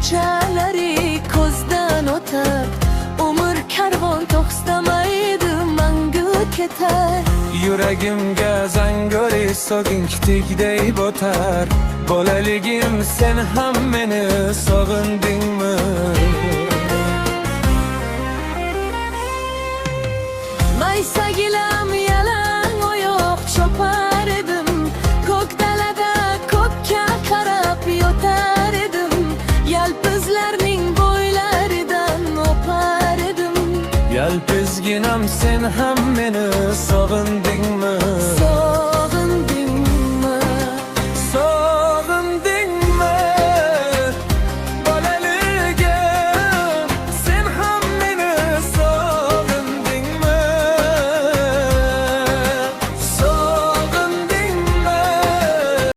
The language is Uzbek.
kechalari ko'zdan o'tar. Umr karvon to'xtamaydi, mangu ketar. Yuragimga zangori sog'inchdigday botar. Bolaligim sen ham meni sog'indingmi? Maysagilam yalang oyoq chopar edim. Ko'k dalada ko'kka qarab yotar edim. Yalpizlarning bo'ylaridan o'par edim. Yalpizginam sen ham meni sog'indingmi?